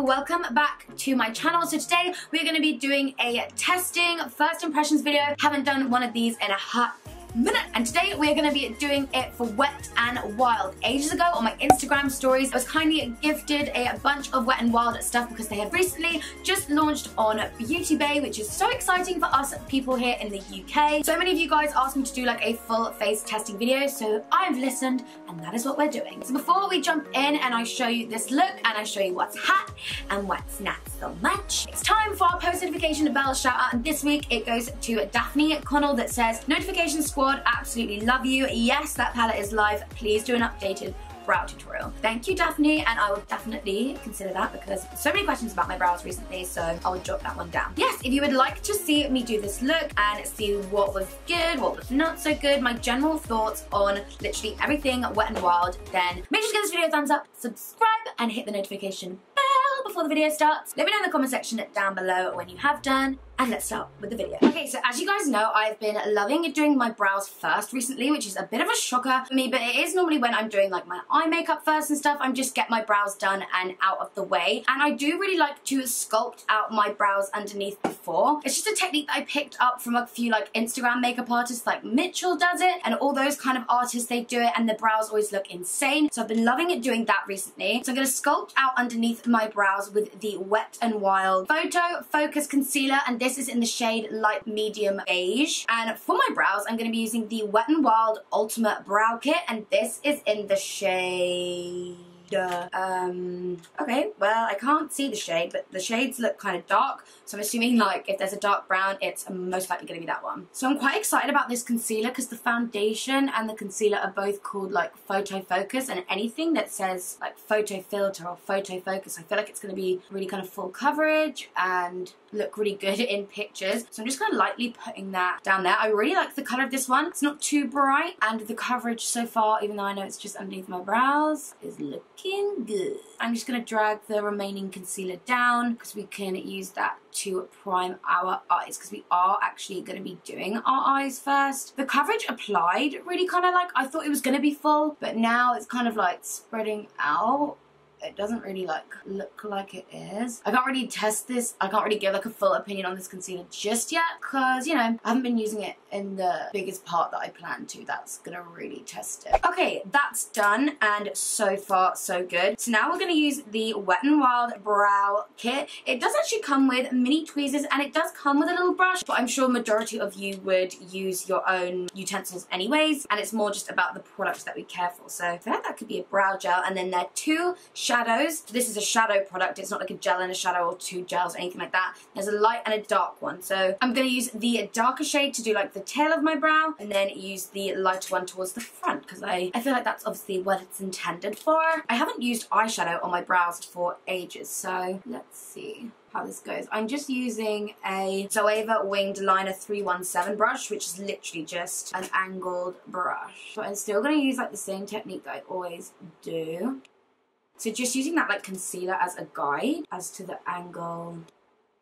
welcome back to my channel. So today we're going to be doing a testing first impressions video. Haven't done one of these in a hot minute, and today we're going to be doing it for Wet and Wild. Ages ago on my Instagram stories I was kindly gifted a bunch of Wet and Wild stuff because they have recently just launched on Beauty Bay, which is so exciting for us people here in the UK. So many of you guys asked me to do like a full face testing video, so I've listened and that is what we're doing. So before we jump in and I show you this look and I show you what's hot and what's not so much, it's time for our post notification bell shout out, and this week it goes to Daphne Connell that says, "Notification squad, absolutely love you. Yes, that palette is live. Please do an updated brow tutorial." Thank you, Daphne, and I will definitely consider that because so many questions about my brows recently, so I will jot that one down. Yes, if you would like to see me do this look and see what was good, what was not so good, my general thoughts on literally everything Wet and Wild, then make sure to give this video a thumbs up, subscribe, and hit the notification bell before the video starts. Let me know in the comment section down below when you have done, and let's start with the video. Okay, so as you guys know, I've been loving doing my brows first recently, which is a bit of a shocker for me, but it is normally when I'm doing like my eye makeup first and stuff. I'm just get my brows done and out of the way. And I do really like to sculpt out my brows underneath before. It's just a technique that I picked up from a few like Instagram makeup artists, like Mitchell does it, and all those kind of artists, they do it and the brows always look insane. So I've been loving it doing that recently. So I'm gonna sculpt out underneath my brows with the Wet and Wild Photo Focus Concealer, and this is in the shade light medium beige. And for my brows, I'm going to be using the Wet n Wild Ultimate Brow Kit, and this is in the shade... okay, well, I can't see the shade, but the shades look kind of dark, so I'm assuming like if there's a dark brown, it's most likely going to be that one. So I'm quite excited about this concealer because the foundation and the concealer are both called like Photo Focus, and anything that says like Photo Filter or Photo Focus, I feel like it's going to be really kind of full coverage and look really good in pictures. So I'm just kind of lightly putting that down there. I really like the colour of this one. It's not too bright, and the coverage so far, even though I know it's just underneath my brows, is looking good. I'm just going to drag the remaining concealer down because we can use that to prime our eyes, because we are actually going to be doing our eyes first. The coverage applied really kind of like, I thought it was going to be full, but now it's kind of like spreading out. It doesn't really like look like it is. I can't really test this. I can't really give like a full opinion on this concealer just yet because, you know, I haven't been using it in the biggest part that I plan to. That's gonna really test it. Okay, that's done, and so far so good. So now we're gonna use the Wet n Wild Brow Kit. It does actually come with mini tweezers and it does come with a little brush, but I'm sure majority of you would use your own utensils anyways, and it's more just about the products that we care for. So I feel like that could be a brow gel, and then there are two shadows. This is a shadow product. It's not like a gel and a shadow or two gels or anything like that. There's a light and a dark one. So I'm going to use the darker shade to do like the tail of my brow, and then use the lighter one towards the front because I feel like that's obviously what it's intended for. I haven't used eyeshadow on my brows for ages, so let's see how this goes. I'm just using a Zoeva Winged Liner 317 brush, which is literally just an angled brush. But I'm still going to use like the same technique that I always do. So just using that like concealer as a guide as to the angle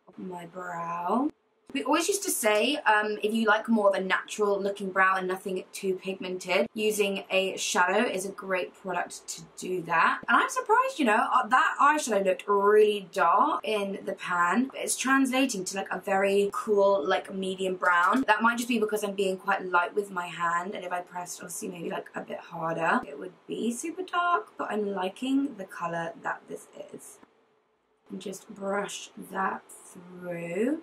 of my brow. We always used to say if you like more of a natural looking brow and nothing too pigmented, using a shadow is a great product to do that. And I'm surprised, you know, that eyeshadow looked really dark in the pan, but it's translating to like a very cool like medium brown. That might just be because I'm being quite light with my hand, and if I pressed obviously maybe like a bit harder it would be super dark, but I'm liking the colour that this is. And just brush that through.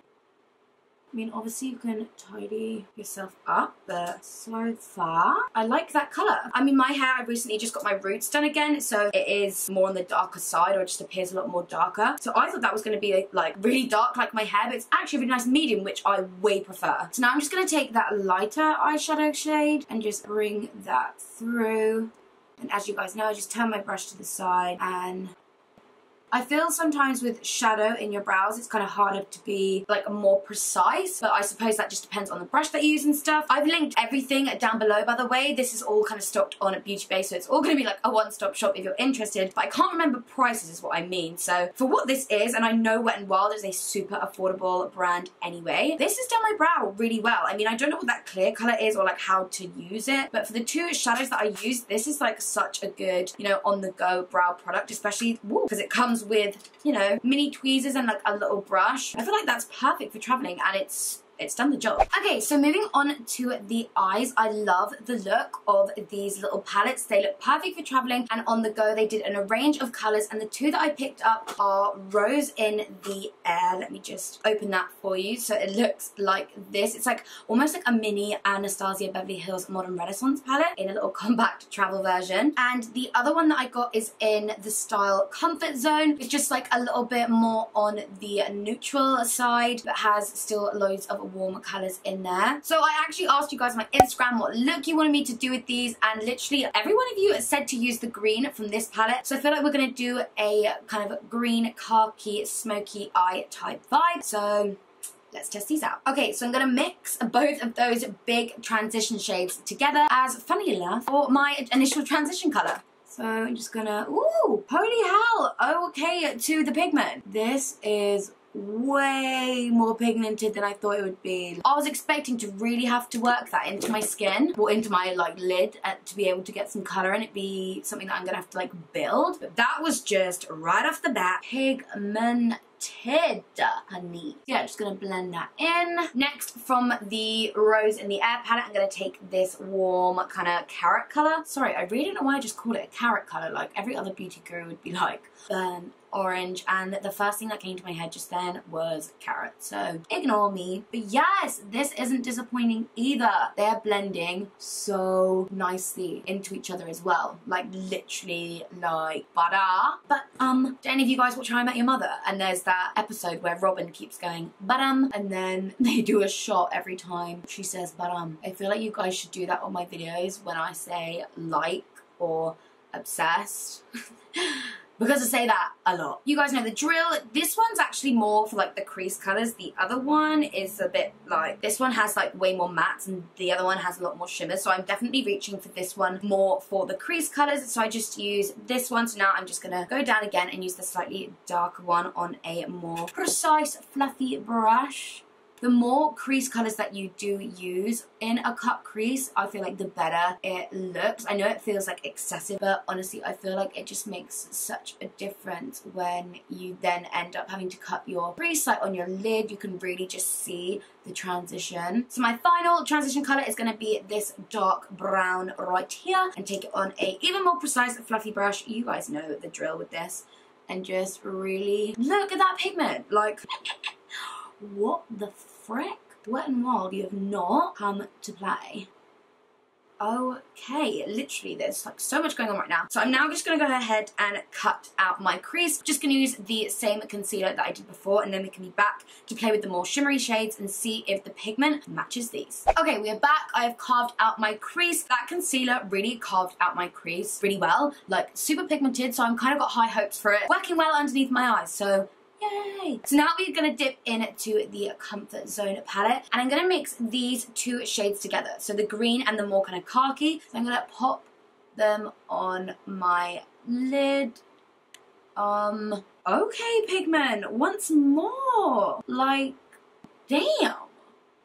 I mean, obviously you can tidy yourself up, but so far, I like that colour. I mean, my hair, I recently just got my roots done again, so it is more on the darker side, or it just appears a lot more darker. So I thought that was going to be like really dark like my hair, but it's actually a really nice medium, which I way prefer. So now I'm just going to take that lighter eyeshadow shade and just bring that through. And as you guys know, I just turn my brush to the side, and I feel sometimes with shadow in your brows, it's kind of harder to be like more precise, but I suppose that just depends on the brush that you use and stuff. I've linked everything down below, by the way. This is all kind of stocked on at Beauty Bay, so it's all going to be like a one-stop shop if you're interested, but I can't remember prices is what I mean. So for what this is, and I know Wet n Wild is a super affordable brand anyway, this has done my brow really well. I mean, I don't know what that clear colour is or like how to use it, but for the two shadows that I use, this is like such a good, you know, on-the-go brow product, especially because it comes comes with, you know, mini tweezers and like a little brush. I feel like that's perfect for traveling, and it's done the job. Okay, so moving on to the eyes. I love the look of these little palettes. They look perfect for traveling and on the go. They did in a range of colors, and the two that I picked up are Rose in the Air. Let me just open that for you. So it looks like this. It's like almost like a mini Anastasia Beverly Hills Modern Renaissance palette in a little compact travel version. And the other one that I got is in the style Comfort Zone. It's just like a little bit more on the neutral side, but has still loads of warm colors in there. So I actually asked you guys on my Instagram what look you wanted me to do with these, and literally every one of you said to use the green from this palette. So I feel like we're going to do a kind of green khaki smoky eye type vibe. So let's test these out. Okay, so I'm going to mix both of those big transition shades together as, funny enough, for my initial transition color. So I'm just gonna, ooh, holy hell, okay, to the pigment. This is way more pigmented than I thought it would be. I was expecting to really have to work that into my skin or into my like lid to be able to get some color and it be something that I'm gonna have to like build. But that was just right off the bat pigmented, honey. Yeah, just gonna blend that in. Next, from the Rose in the Air palette, I'm gonna take this warm kind of carrot color. Sorry, I really don't know why I just called it a carrot color. Like every other beauty guru would be like burnt orange, and the first thing that came to my head just then was carrot, so ignore me. But yes, this isn't disappointing either. They're blending so nicely into each other as well, like literally like butter. But do any of you guys watch How I Met Your Mother? And there's that episode where Robin keeps going but and then they do a shot every time she says but I feel like you guys should do that on my videos when I say like or obsessed. Because I say that a lot. You guys know the drill. This one's actually more for like the crease colors. The other one is a bit like, this one has like way more mattes and the other one has a lot more shimmers. So I'm definitely reaching for this one more for the crease colors. So I just use this one. So now I'm just gonna go down again and use the slightly darker one on a more precise fluffy brush. The more crease colors that you do use in a cut crease, I feel like the better it looks. I know it feels like excessive, but honestly, I feel like it just makes such a difference when you then end up having to cut your crease, like on your lid. You can really just see the transition. So my final transition color is going to be this dark brown right here, and take it on a even more precise fluffy brush. You guys know the drill with this, and just really look at that pigment. Like, what the frick? Wet n Wild, you have not come to play. Okay, literally there's like so much going on right now. So I'm now just going to go ahead and cut out my crease. Just going to use the same concealer that I did before, and then we can be back to play with the more shimmery shades and see if the pigment matches these. Okay, we are back. I have carved out my crease. That concealer really carved out my crease really well, like super pigmented, so I'm kind of got high hopes for it working well underneath my eyes. So yay! So now we're going to dip into the Comfort Zone palette, and I'm going to mix these two shades together. So the green and the more kind of khaki. So I'm going to pop them on my lid. Okay, pigment, once more. Like, damn.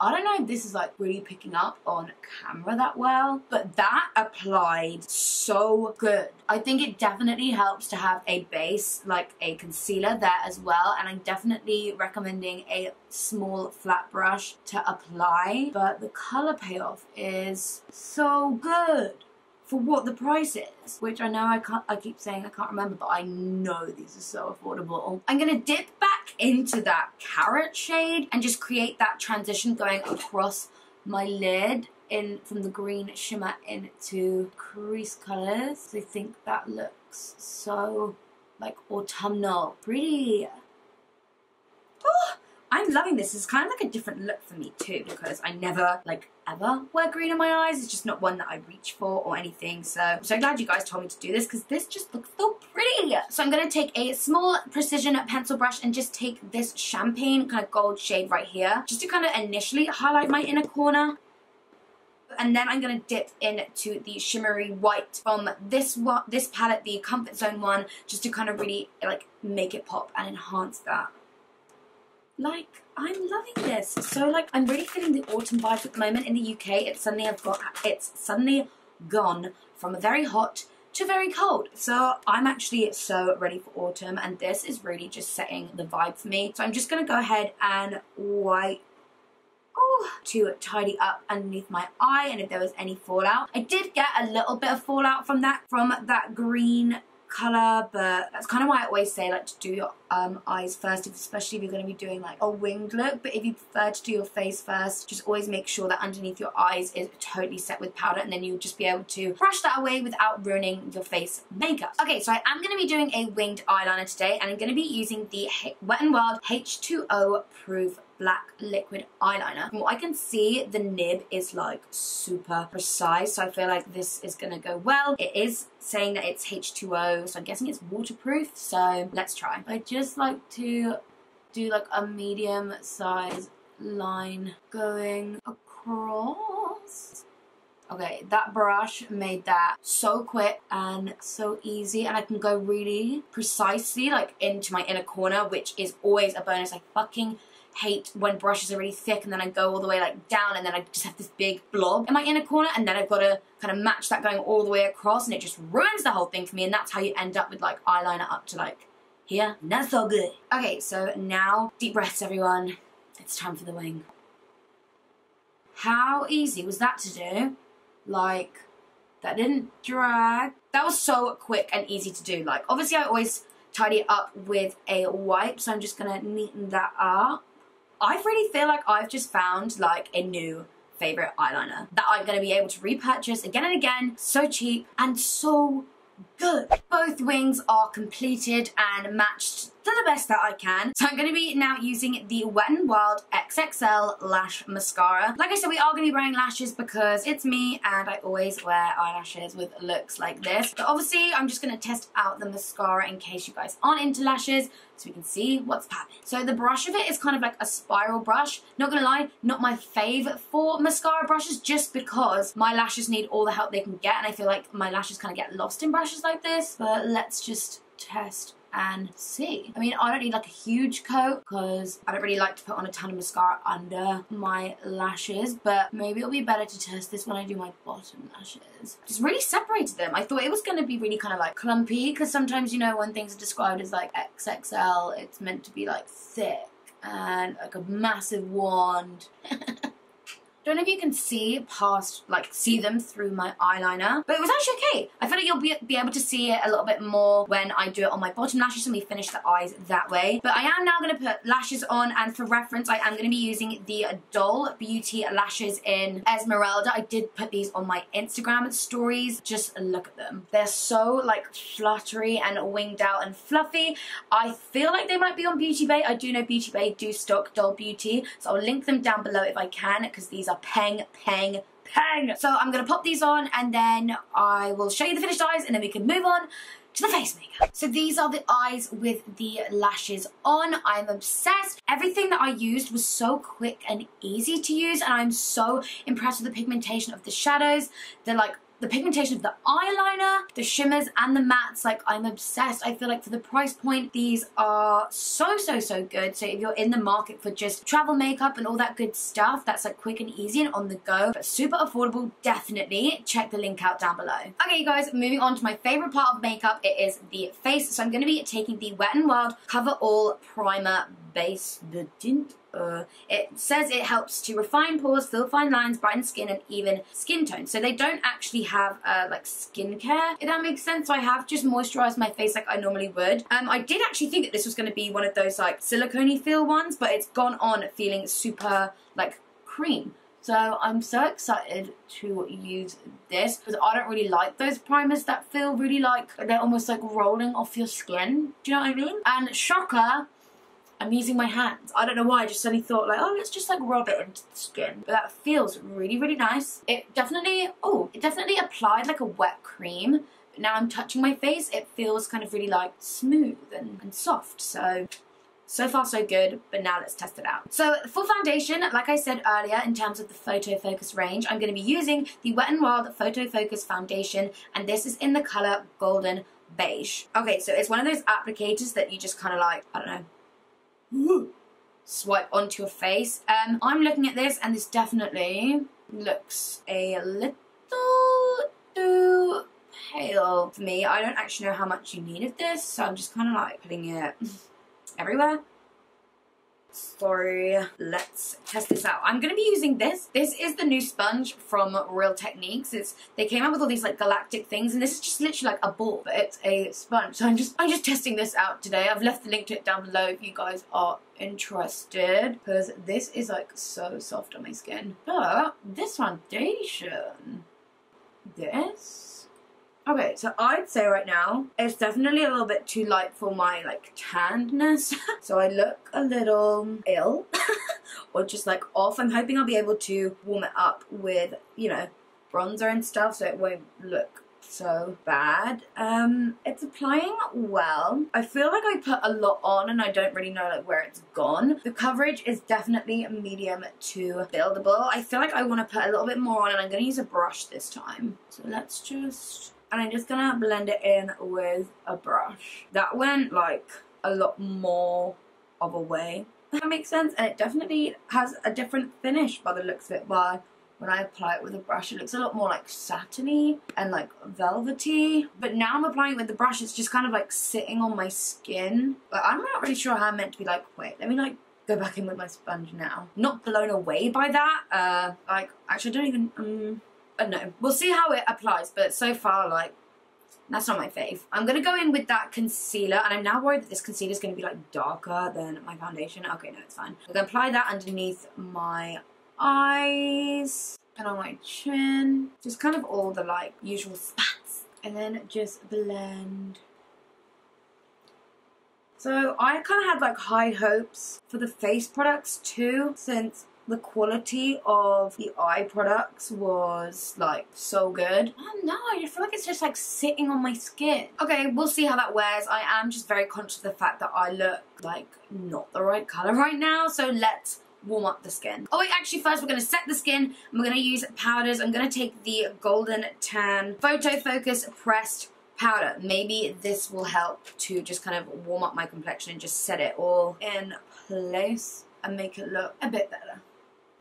I don't know if this is like really picking up on camera that well, but that applied so good. I think it definitely helps to have a base, like a concealer there as well, and I'm definitely recommending a small flat brush to apply, but the color payoff is so good for what the price is, which I know I keep saying I can't remember, but I know these are so affordable. I'm gonna dip back into that carrot shade and just create that transition going across my lid in from the green shimmer into crease colors. I think that looks so like autumnal, pretty. Oh, I'm loving this. It's kind of like a different look for me too, because I never like ever wear green in my eyes. It's just not one that I reach for or anything. So I'm so glad you guys told me to do this, because this just looks so pretty. So I'm going to take a small precision pencil brush and just take this champagne kind of gold shade right here, just to kind of initially highlight my inner corner. And then I'm going to dip into the shimmery white from this palette, the Comfort Zone one, just to kind of really like make it pop and enhance that. Like, I'm loving this. So like, I'm really feeling the autumn vibes at the moment in the UK. It's suddenly gone from a very hot to very cold. So I'm actually so ready for autumn, and this is really just setting the vibe for me. So I'm just gonna go ahead and wipe to tidy up underneath my eye, and if there was any fallout. I did get a little bit of fallout from that green colour, but that's kind of why I always say like to do your eyes first, especially if you're going to be doing like a winged look. But if you prefer to do your face first, just always make sure that underneath your eyes is totally set with powder, and then you'll just be able to brush that away without ruining your face makeup. Okay, so I am going to be doing a winged eyeliner today, and I'm going to be using the Wet n Wild H2O Proof Black Liquid Eyeliner. From what I can see, the nib is like super precise, so I feel like this is gonna go well. It is saying that it's H2O, so I'm guessing it's waterproof, so let's try. I just like to do like a medium size line going across. Okay, that brush made that so quick and so easy, and I can go really precisely like into my inner corner, which is always a bonus. I fucking hate when brushes are really thick and then I go all the way like down, and then I just have this big blob in my inner corner, and then I've got to kind of match that going all the way across, and it just ruins the whole thing for me, and that's how you end up with like eyeliner up to like here. Not so good. Okay, so now deep breaths, everyone. It's time for the wing. How easy was that to do? Like, that didn't drag. That was so quick and easy to do. Like, obviously I always tidy it up with a wipe, so I'm just gonna neaten that up. I really feel like I've just found like a new favorite eyeliner that I'm gonna be able to repurchase again and again. So cheap and so good. Both wings are completed and matched to the best that I can. So I'm going to be now using the Wet n Wild XXL Lash Mascara. Like I said, we are going to be wearing lashes because it's me and I always wear eyelashes with looks like this. But obviously, I'm just going to test out the mascara in case you guys aren't into lashes, so we can see what's popping. So the brush of it is kind of like a spiral brush. Not gonna lie, not my fave for mascara brushes, just because my lashes need all the help they can get, and I feel like my lashes kind of get lost in brushes like this. But let's just test and see. I mean, I don't need like a huge coat because I don't really like to put on a ton of mascara under my lashes, but maybe it'll be better to test this when I do my bottom lashes. Just really separated them. I thought it was going to be really kind of like clumpy, because sometimes, you know, when things are described as like XXL, it's meant to be like thick and like a massive wand. Don't know if you can see past, like, see them through my eyeliner, but it was actually okay. I feel like you'll be able to see it a little bit more when I do it on my bottom lashes and we finish the eyes that way. But I am now going to put lashes on, and for reference, I am going to be using the Doll Beauty lashes in Esmerelda. I did put these on my Instagram stories. Just look at them. They're so, like, fluttery and winged out and fluffy. I feel like they might be on Beauty Bay. I do know Beauty Bay do stock Doll Beauty, so I'll link them down below if I can, because these are peng. So I'm gonna pop these on, and then I will show you the finished eyes, and then we can move on to the face makeup. So these are the eyes with the lashes on. I'm obsessed. Everything that I used was so quick and easy to use, and I'm so impressed with the pigmentation of the shadows. They're like the pigmentation of the eyeliner, the shimmers and the mattes. Like, I'm obsessed. I feel like for the price point, these are so good. So if you're in the market for just travel makeup and all that good stuff that's like quick and easy and on the go, but super affordable, definitely check the link out down below. Okay, you guys, moving on to my favorite part of makeup. It is the face. So I'm going to be taking the Wet n Wild Cover All Primer Base the Tint. It says it helps to refine pores, fill fine lines, brighten skin, and even skin tone. So they don't actually have like skincare, if that makes sense. So I have just moisturized my face like I normally would. I did actually think that this was going to be one of those like silicone-y feel ones, but it's gone on feeling super like cream. So I'm so excited to use this, because I don't really like those primers that feel really like they're almost like rolling off your skin. Do you know what I mean? And shocker, I'm using my hands. I don't know why, I just suddenly thought like, oh, let's just like rub it into the skin. But that feels really nice. It definitely applied like a wet cream. But now I'm touching my face, it feels kind of really like smooth and soft. So far so good, but now let's test it out. So for foundation, like I said earlier, in terms of the Photo Focus range, I'm going to be using the Wet n Wild Photo Focus Foundation, and this is in the colour Golden Beige. Okay, so it's one of those applicators that you just kind of like, I don't know, swipe onto your face. I'm looking at this, and this definitely looks a little too pale for me. I don't actually know how much you need of this, so I'm just kind of like putting it everywhere. So let's test this out. I'm going to be using this. This is the new sponge from Real Techniques. They came out with all these like galactic things, and this is just literally like a ball, but it's a sponge. So I'm just testing this out today. I've left the link to it down below if you guys are interested, because this is like so soft on my skin. But this foundation, okay, so I'd say right now, it's definitely a little bit too light for my, like, tannedness. So I look a little ill, or just, like, off. I'm hoping I'll be able to warm it up with, you know, bronzer and stuff, so it won't look so bad. It's applying well. I feel like I put a lot on, and I don't really know, like, where it's gone. The coverage is definitely medium to buildable. I feel like I want to put a little bit more on, and I'm going to use a brush this time. So let's just... And I'm just gonna blend it in with a brush. That went like a lot more of a way. If that makes sense? And it definitely has a different finish by the looks of it. But when I apply it with a brush, it looks a lot more like satiny and like velvety. But now I'm applying it with the brush, it's just kind of like sitting on my skin. But I'm not really sure how I'm meant to be like, wait, let me like go back in with my sponge now. Not blown away by that. Like, actually I don't even, I don't know. We'll see how it applies, but so far, like, that's not my fave. I'm going to go in with that concealer, and I'm now worried that this concealer is going to be, like, darker than my foundation. Okay, no, it's fine. I'm going to apply that underneath my eyes and on my chin. Just kind of all the, like, usual spots. And then just blend. So I kind of had, like, high hopes for the face products, too, since the quality of the eye products was like so good. Oh no, I feel like it's just like sitting on my skin. Okay, we'll see how that wears. I am just very conscious of the fact that I look like not the right colour right now, so let's warm up the skin. Oh wait, actually first we're going to set the skin and we're going to use powders. I'm going to take the Golden Tan Photo Focus Pressed Powder. Maybe this will help to just kind of warm up my complexion and just set it all in place and make it look a bit better.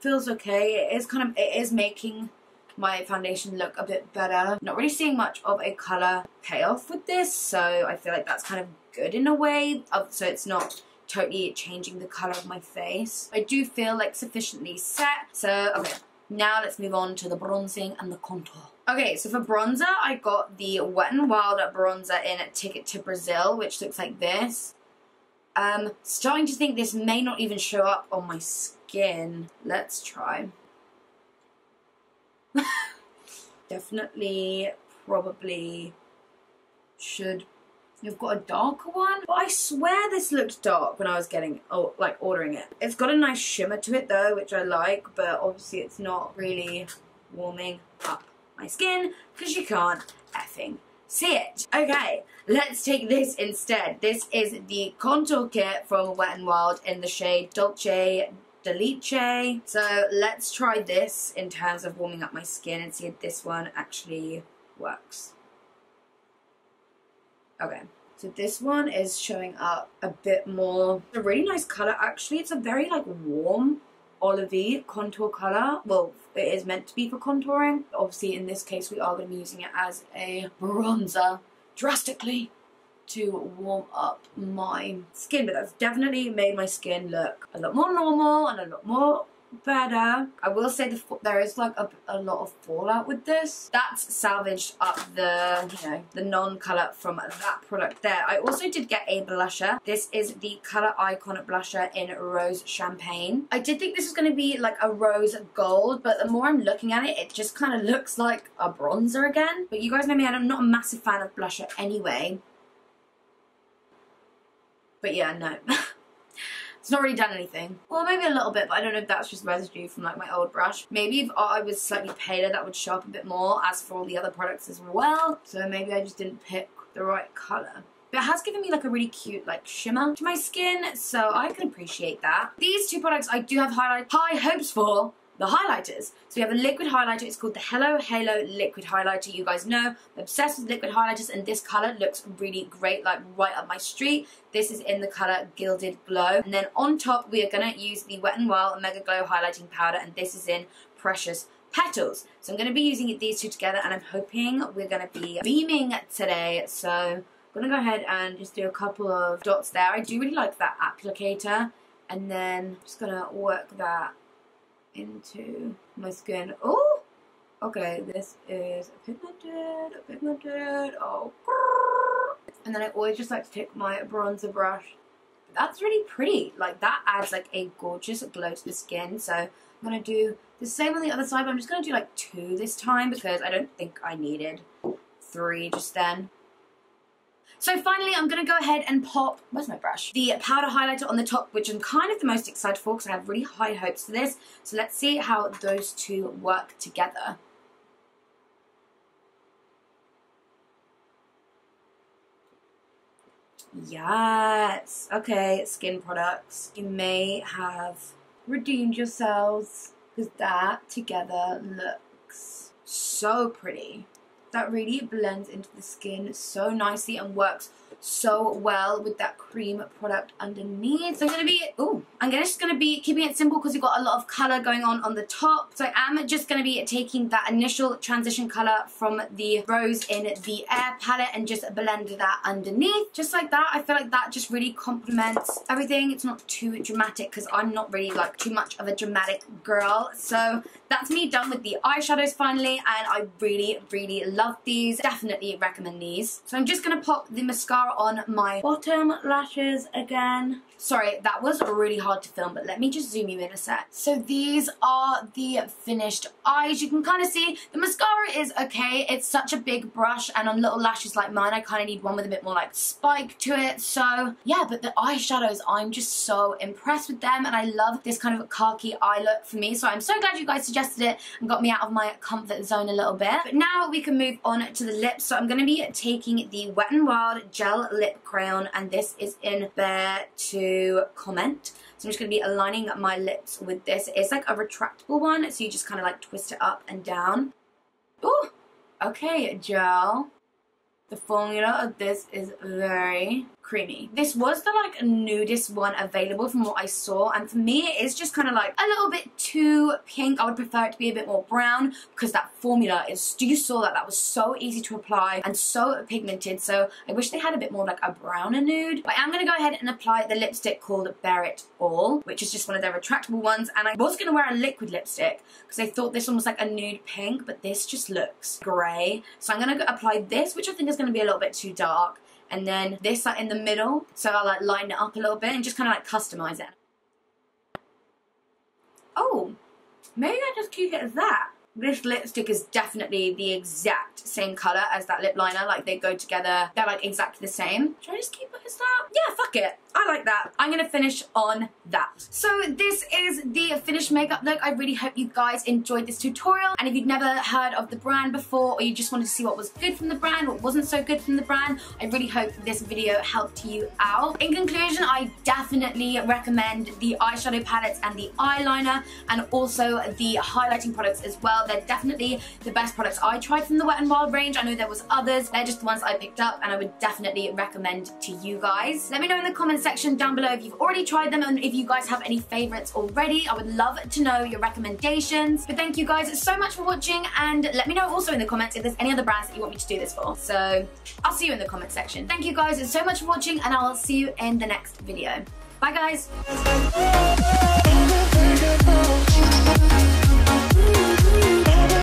Feels okay. It is making my foundation look a bit better. Not really seeing much of a colour payoff with this, so I feel like that's kind of good in a way, so it's not totally changing the colour of my face. I do feel like sufficiently set, so okay. Now let's move on to the bronzing and the contour. Okay, so for bronzer, I got the Wet n Wild bronzer in Ticket to Brazil, which looks like this. Starting to think this may not even show up on my skin. Let's try. Definitely, probably should have got a darker one. But I swear this looked dark when I was ordering it. It's got a nice shimmer to it though, which I like, but obviously it's not really warming up my skin because you can't effing see it. Okay, let's take this instead. This is the contour kit from Wet n Wild in the shade Dolce Delice. So let's try this in terms of warming up my skin and see if this one actually works. Okay, so this one is showing up a bit more. It's a really nice colour actually. It's a very like warm olivey contour colour. Well, it is meant to be for contouring. Obviously in this case we are going to be using it as a bronzer drastically to warm up my skin, but that's definitely made my skin look a lot more normal and a lot more better. I will say there is like a lot of fallout with this. That's salvaged up the, you know, the non-colour from that product there. I also did get a blusher. This is the Colour Icon blusher in Rose Champagne. I did think this was going to be like a rose gold, but the more I'm looking at it, it just kind of looks like a bronzer again. But you guys know me, I'm not a massive fan of blusher anyway. But yeah, no. It's not really done anything. Well, maybe a little bit, but I don't know if that's just residue from like my old brush. Maybe if I was slightly paler, that would show up a bit more, as for all the other products as well. So maybe I just didn't pick the right colour. But it has given me like a really cute like shimmer to my skin, so I can appreciate that. These two products I do have high hopes for. The highlighters. So we have a liquid highlighter. It's called the Hello Halo Liquid Highlighter. You guys know I'm obsessed with liquid highlighters, and this colour looks really great, like right up my street. This is in the colour Gilded Glow. And then on top we are going to use the Wet n Wild Mega Glow Highlighting Powder, and this is in Precious petals. So I'm going to be using these two together, and I'm hoping we're going to be beaming today. So I'm going to go ahead and just do a couple of dots there. I do really like that applicator, and then I'm just going to work that into my skin. Oh, okay, this is pigmented, oh. And then I always just like to take my bronzer brush. That's really pretty. Like, that adds like a gorgeous glow to the skin. So I'm going to do the same on the other side, but I'm just going to do like 2 this time because I don't think I needed 3 just then. So finally, I'm going to go ahead and pop, where's my brush? The powder highlighter on the top, which I'm kind of the most excited for because I have really high hopes for this. So let's see how those two work together. Yes. Okay, skin products. You may have redeemed yourselves because that together looks so pretty. That really blends into the skin so nicely and works so well with that cream product underneath. So I'm just going to be keeping it simple because we've got a lot of colour going on the top. So I am just going to be taking that initial transition colour from the Rose in the Air palette and just blend that underneath. Just like that. I feel like that just really complements everything. It's not too dramatic because I'm not really like too much of a dramatic girl. So that's me done with the eyeshadows finally, and I really, really love these. Definitely recommend these. So I'm just going to pop the mascara on my bottom lashes again. Sorry, that was really hard to film, but let me just zoom you in a sec. So these are the finished eyes. You can kind of see the mascara is okay. It's such a big brush, and on little lashes like mine, I kind of need one with a bit more like spike to it. So yeah, but the eyeshadows, I'm just so impressed with them, and I love this kind of khaki eye look for me. So I'm so glad you guys suggested it and got me out of my comfort zone a little bit. But now we can move on to the lips. So I'm going to be taking the Wet n Wild Gel Lip Crayon, and this is in Bear to Comment. So I'm just going to be aligning my lips with this. It's like a retractable one, so you just kind of like twist it up and down. Ooh, okay, gel. The formula of this is very creamy. This was the like nudist one available from what I saw, and for me it is just kind of like a little bit too pink. I would prefer it to be a bit more brown because that formula is, you saw that was so easy to apply and so pigmented, so I wish they had a bit more like a browner nude. But I am going to go ahead and apply the lipstick called Bare It All, which is just one of their retractable ones, and I was going to wear a liquid lipstick because I thought this one was like a nude pink, but this just looks grey. So I'm going to apply this, which I think is going to be a little bit too dark, and then this like in the middle, so I'll like line it up a little bit and just kind of like customize it. Oh, maybe I just keep it as that. This lipstick is definitely the exact same colour as that lip liner, like they go together, they're like exactly the same. Should I just keep it as that? Yeah, fuck it. I like that. I'm going to finish on that. So this is the finished makeup look. I really hope you guys enjoyed this tutorial, and if you've never heard of the brand before, or you just wanted to see what was good from the brand, what wasn't so good from the brand, I really hope this video helped you out. In conclusion, I definitely recommend the eyeshadow palettes and the eyeliner, and also the highlighting products as well. They're definitely the best products I tried from the Wet n Wild range. I know there was others. They're just the ones I picked up, and I would definitely recommend to you guys. Let me know in the comments section down below if you've already tried them, and if you guys have any favorites already. I would love to know your recommendations. But thank you guys so much for watching, and let me know also in the comments if there's any other brands that you want me to do this for. So I'll see you in the comment section. Thank you guys so much for watching, and I'll see you in the next video. Bye guys.